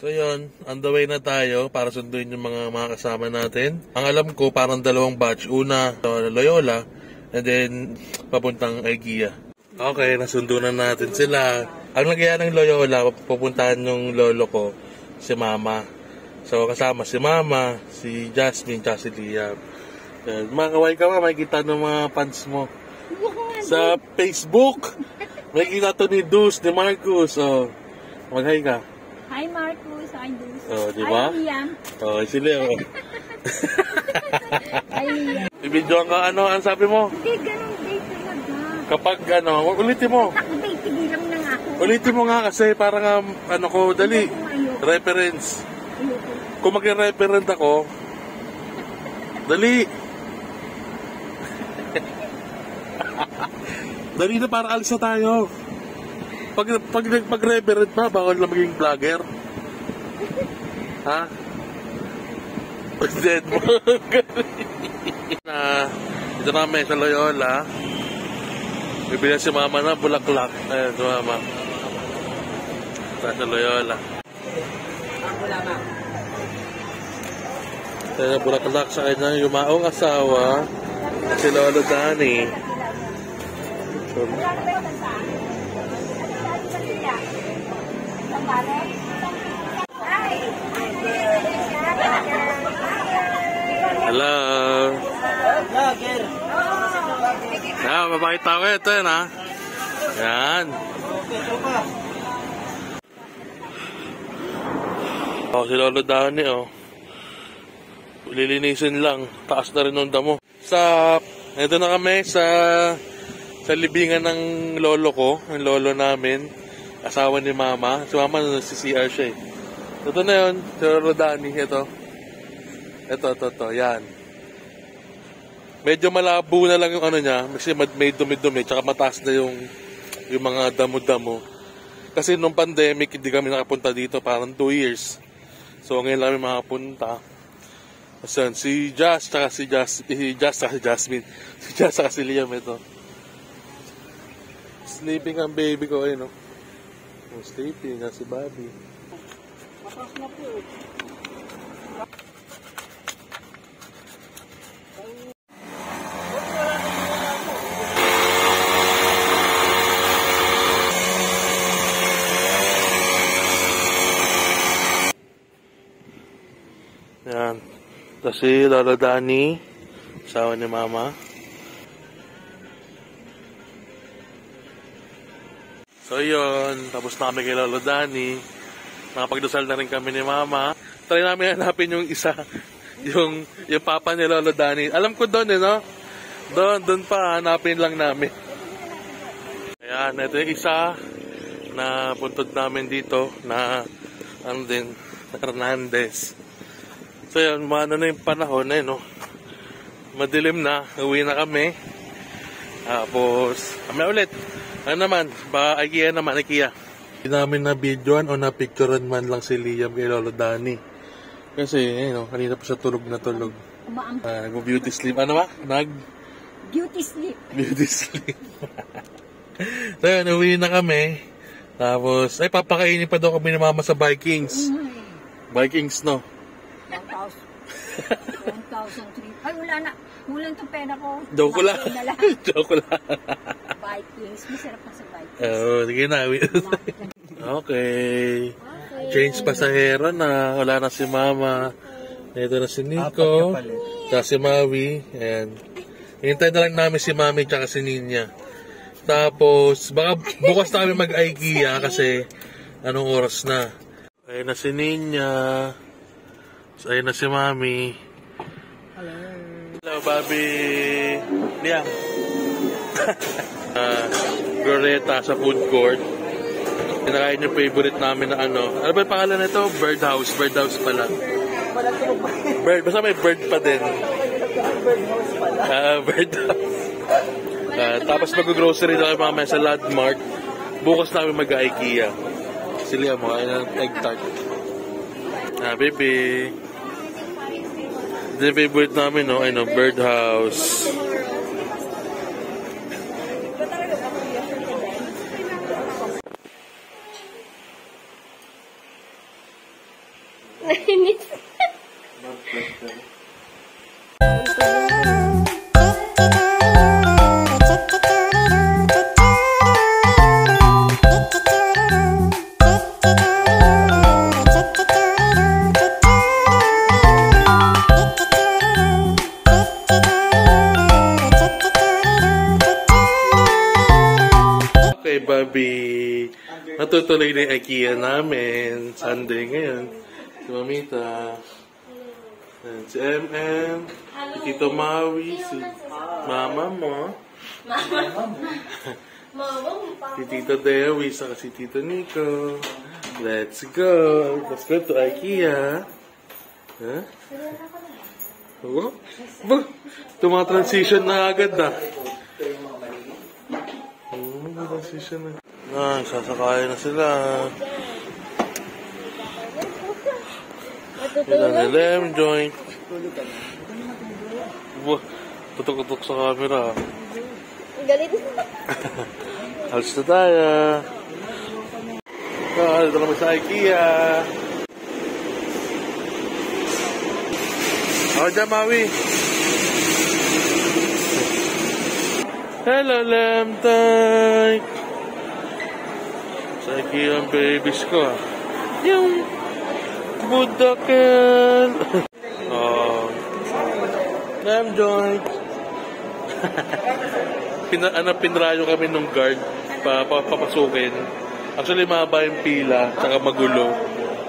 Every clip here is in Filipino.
So yun, on the way na tayo para sunduin yung mga kasama natin. Ang alam ko, parang dalawang batch. Una, Loyola, and then papuntang IKEA. Okay, nasundo na natin sila. Ang nagyaya ng Loyola, pupuntahan yung lolo ko, si Mama. So kasama si Mama, si Jasmine, tsaka si Liam. Makakaway ka ba, makikita ng mga fans mo. Sa Facebook, makikita to ni Dus, ni Marcus. So, mag-hi ka. Hi Marcus, hi Dus. Oh, di ba? Hi Liam. Oh, si Liam. Hi Liam. Ibidyoan ka, ano sabi mo? Hindi, ganun date talaga. Kapag ulitin mo. Date, tigilang na nga ako. Ulitin mo nga kasi para nga, ko, dali. Ayoko. Reference. Ayoko. Kung mag-referent ako, dali. Dali na para alis na tayo. Pag-referent pa, bawal na maging vlogger. Ha? Dead mo. Ito namin sa Loyola. Bibili si Mama na bulaklak. Ayan, si Mama. Sa Loyola. Ito na bulaklak sa kanya yumaong asawa. Si Lolo Danny. Hello. Yan, mapakita ko ito yun ha. Yan. Oh, si Lolo Danny oh. Lilinisin lang. Taas na rin ng damo. Ito na kami sa libingan ng lolo ko. Ang lolo namin. Asawa ni Mama. Si Mama si CR siya eh. Ito na yun. Si Lolo Danny. Ito. Yan. Medyo malabo na lang yung ano niya. Kasi may dumi-dumi. Tsaka mataas na yung mga damo-damo. Kasi nung pandemic, hindi kami nakapunta dito. Parang 2 years. So ngayon lang kami makapunta. Asan, si Jazz, tsaka si Jasmine. Si Jazz, tsaka si Liam ito. Sleeping ang baby ko, ayun, no? Oh, sleeping na si Bobby. Matas na po. Yan. Tapos si Lolo Danny, asawa ni Mama. So yun, tapos na kami kay Lolo Danny. Nakapagdasal na rin kami ni Mama. Try namin hanapin yung isa, yung papa ni Lolo Danny. Alam ko doon no? Doon pa, hanapin lang namin. Ayan, ito yung isa na puntod namin dito na Hernandez. So yun, maano na yung panahon eh, no? Madilim na, uwi na kami. Tapos, kami ulit. Ano naman, IKEA naman, IKEA. Hindi namin na videoan o na picturean man lang si Liam kay Lolo Danny. Kasi, kanina pa siya tulog na tulog. Nag-beauty sleep. Ano ba? Beauty sleep. Beauty sleep. So yun, uwi na kami. Tapos, papakainin pa daw kami ni Mama sa Vikings. Vikings, no? 1,003. Ay, wala na. Kulang itong pera ko. Joke lang. Joke lang. Vikings. Masarap na sa Vikings. Sige na. Okay. Change pasahero na. Wala na si Mama. Ito na si Nico. Tsaka si Maui. Ayan. Hintay na lang namin si Mami tsaka si Ninya. Tapos, baka bukas na kami mag-IKEA kasi anong oras na. Ayun na si Ninya. Ayun na si Mami. Hello, Bobby. Liam. Glorieta sa food court. Kinakain yung favorite namin na ano. Ano ba yung pangalan nito? Birdhouse. Birdhouse pala. Basta may bird pa din. Birdhouse. Tapos mag-grocery na kayo mamaya sa Landmark. Bukas namin mag-IKEA. Si Liam, makain ng egg tart. Baby. Ito yung favorite namin, no? Ay, no, Birdhouse. Nainis. Okay, Bobby. Natutuloy na yung IKEA namin. Sunday ngayon. Si Mamita. And si MM. Si Tito Maui. Si Mama mo. Si Tito Dewi. Saka si Tito Nico. Let's go. Let's go to IKEA. Huh? Oh? Tumatransition na agad ah. Transition na. Sasakayan na sila. Ito na lemon joint. Tutok-tutok sa camera. Galit. Halos na tayo. Dito kami sa IKEA. Ako dyan, Maui. Hello, Lemtay. Sa IKEA ang babies ko ah. Yung budakel. Oh. Lem joint. Pinrayo kami nung guard papasukin. Actually, mahaba yung pila, tsaka magulo.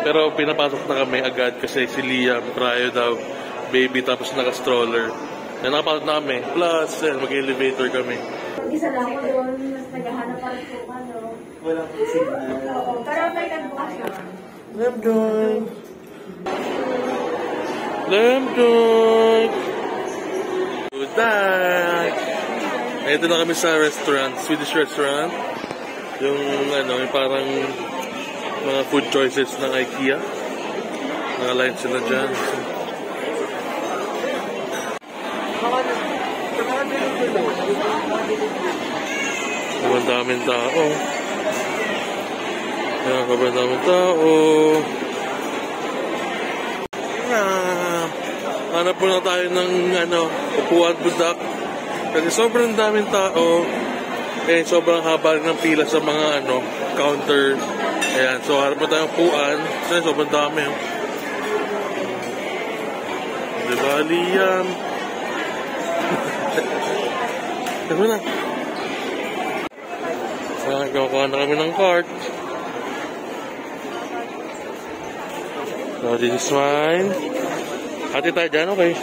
Pero pinapasok na kami agad kasi si Liam, prayo daw, baby, tapos naka-stroller. Nakapasok na kami. Plus, mag-elevator kami. Isa lang ako doon, mas naghahanap pa rin po ano. Walang signal. Oo, pero may nagbukas siya. Lem joint. Lem joint. Good night. Ito na kami sa restaurant, Swedish restaurant. Yung yung parang mga food choices ng IKEA. Naka-line sila dyan. Ang daming tao. Ayan, ang daming tao. Hanap po na tayo ng upuan budak. Kasi sobrang daming tao. Eh, sobrang haba ng pila sa mga counter. Ayan, so hanap po tayong upuan. Kasi sobrang dami. Diba, Liam? Ano na? Nagkakuha na kami ng cart. So, this is mine. Hati tayo dyan, okay?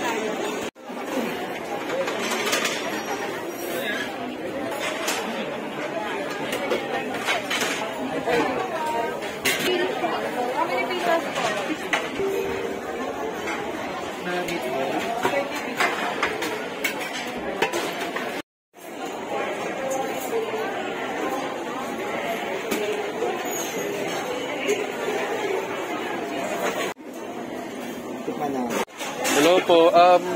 Hello po,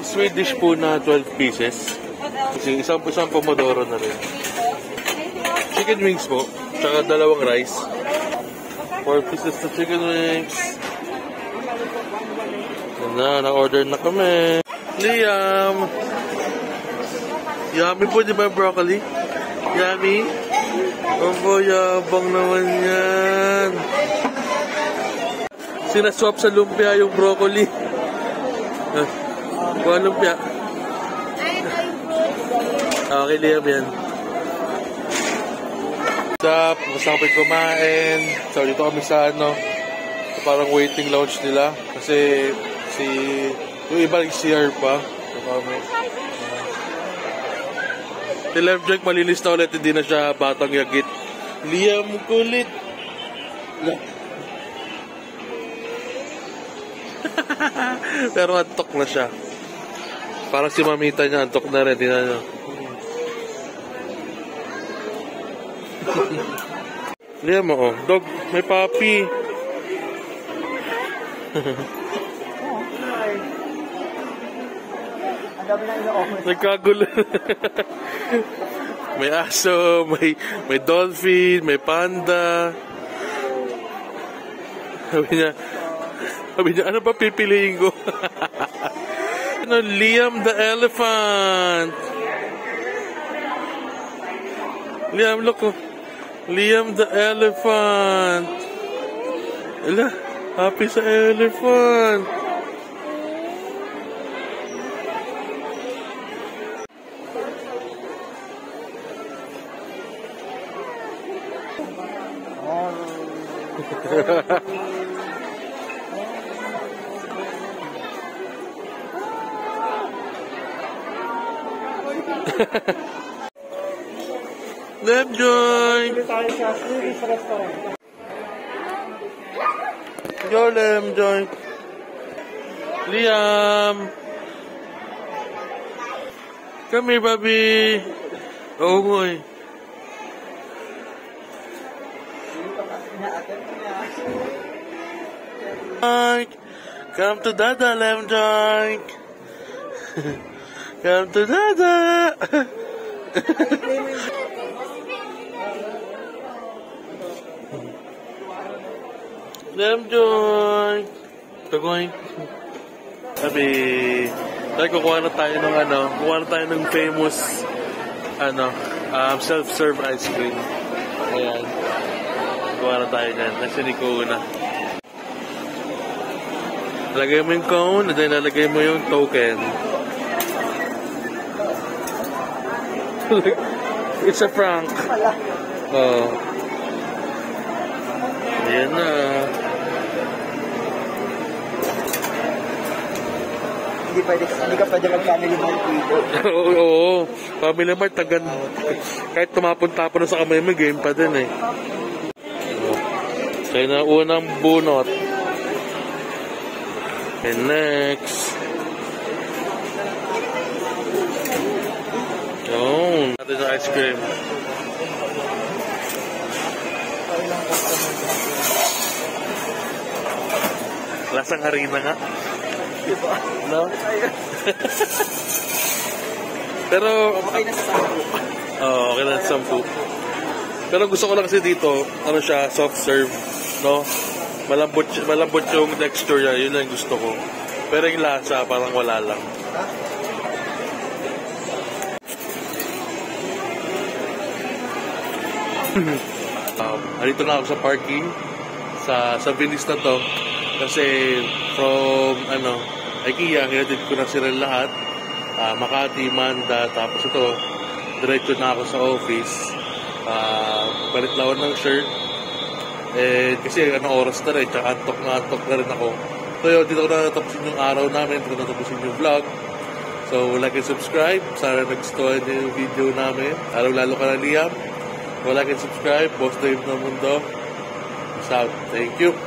Swedish po na 12 pieces. Kasi isang pomodoro na rin. Chicken wings po, tsaka dalawang rice. 4 pieces na chicken wings. Yan na-order na kami. Liam! Yummy po, di ba broccoli? Yummy? Opo, yabang naman yan. Sinaswap sa lumpia yung broccoli. Kuha lumpia. Okay, Liam yan. What's up? Basta kami kumain. So, dito kami sa parang waiting lounge nila. Kasi yung iba CR pa. Si Left Drake malinis na ulit. Hindi na siya batang yagit. Liam, kulit. Pero antok na siya. Parang si Mamita niya, antok na rin. Tingnan niyo. Liam mo, dog, may puppy. Nagkagulo. May aso, may dolphin, may panda. Sabi niya, Sabi niya, ano ba pipiliin ko? Ano, Liam the elephant. Liam, look. Oh. Liam the elephant. Ala, happy sa elephant. Lem Joy! Go Lem Joy! Liam! Come here, Bobby! Oh boy! Come to Dada, Lem Joy! Come to Dada! Lem Joy! Tagoy! Sabi, tayo kukuha na tayo ng famous, self-serve ice cream. Ayan. Kukuha na tayo dyan. Nasa ni Kuna. Lagay mo yung cone, at then lalagay mo yung token. It's a prank. Oh. Ayan na. Hindi ka pwede mag-family mart dito. Oo. Family mart, kahit tumapon-tapon na sa kamay mo, game pa din eh. So, yun ang unang bunot. And next. Yun. Natin yung ice cream. Lasang harina nga. Diba? No? Pero, okay na sa sampo. Oo, okay na sa 10. Pero gusto ko lang kasi dito, siya, soft serve, no? Malambot yung texture niya, yun lang gusto ko. Pero yung lasa, parang wala lang. Dito na ako sa parking, sa Venice na to. Kasi from IKEA, hinatid ko na sila lahat. Makati, Manda, tapos ito, diretso na ako sa office. Balit lawan ng shirt. Kasi oras na rin, tsaka antok na rin ako. So yun, dito ko na natapusin yung araw namin, dito ko na natapusin yung vlog. So like and subscribe, sana nagustuhan niyo yung video namin. Lalo ka na Liam. Like and subscribe, Boss Dave ng Mundo. Peace out. Thank you.